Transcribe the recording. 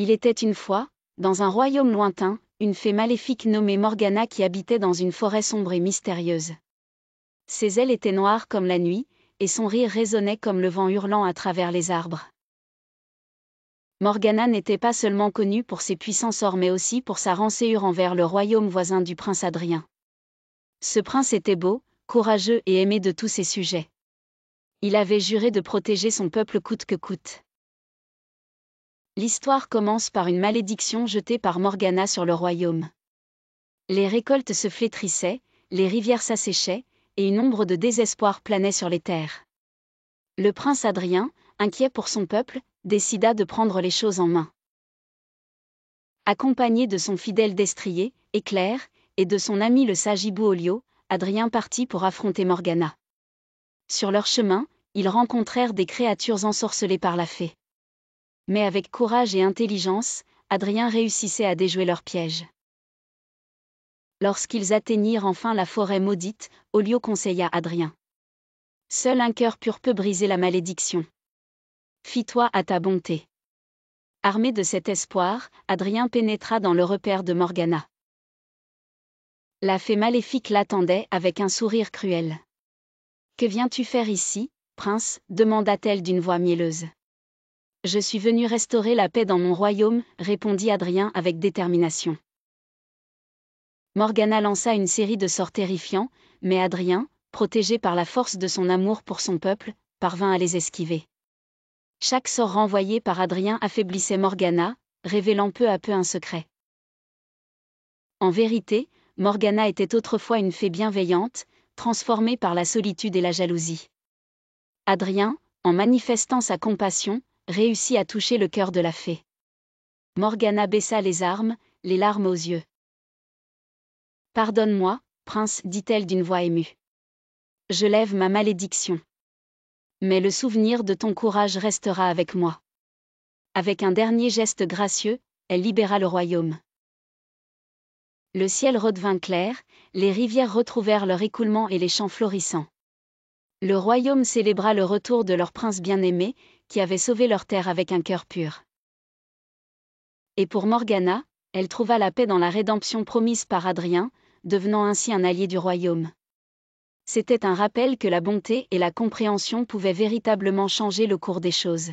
Il était une fois, dans un royaume lointain, une fée maléfique nommée Morgana qui habitait dans une forêt sombre et mystérieuse. Ses ailes étaient noires comme la nuit, et son rire résonnait comme le vent hurlant à travers les arbres. Morgana n'était pas seulement connue pour ses puissants sorts mais aussi pour sa rançéure envers le royaume voisin du prince Adrien. Ce prince était beau, courageux et aimé de tous ses sujets. Il avait juré de protéger son peuple coûte que coûte. L'histoire commence par une malédiction jetée par Morgana sur le royaume. Les récoltes se flétrissaient, les rivières s'asséchaient, et une ombre de désespoir planait sur les terres. Le prince Adrien, inquiet pour son peuple, décida de prendre les choses en main. Accompagné de son fidèle destrier, Éclair, et de son ami le sage hibou Olio, Adrien partit pour affronter Morgana. Sur leur chemin, ils rencontrèrent des créatures ensorcelées par la fée. Mais avec courage et intelligence, Adrien réussissait à déjouer leurs pièges. Lorsqu'ils atteignirent enfin la forêt maudite, Olio conseilla Adrien. Seul un cœur pur peut briser la malédiction. Fie-toi à ta bonté. Armé de cet espoir, Adrien pénétra dans le repaire de Morgana. La fée maléfique l'attendait avec un sourire cruel. « Que viens-tu faire ici, prince ?» demanda-t-elle d'une voix mielleuse. « Je suis venu restaurer la paix dans mon royaume » répondit Adrien avec détermination. Morgana lança une série de sorts terrifiants, mais Adrien, protégé par la force de son amour pour son peuple, parvint à les esquiver. Chaque sort renvoyé par Adrien affaiblissait Morgana, révélant peu à peu un secret. En vérité, Morgana était autrefois une fée bienveillante, transformée par la solitude et la jalousie. Adrien, en manifestant sa compassion, réussit à toucher le cœur de la fée. Morgana baissa les armes, les larmes aux yeux. « Pardonne-moi, prince, dit-elle d'une voix émue. Je lève ma malédiction. Mais le souvenir de ton courage restera avec moi. » Avec un dernier geste gracieux, elle libéra le royaume. Le ciel redevint clair, les rivières retrouvèrent leur écoulement et les champs florissants. Le royaume célébra le retour de leur prince bien-aimé, qui avait sauvé leur terre avec un cœur pur. Et pour Morgana, elle trouva la paix dans la rédemption promise par Adrien, devenant ainsi un allié du royaume. C'était un rappel que la bonté et la compréhension pouvaient véritablement changer le cours des choses.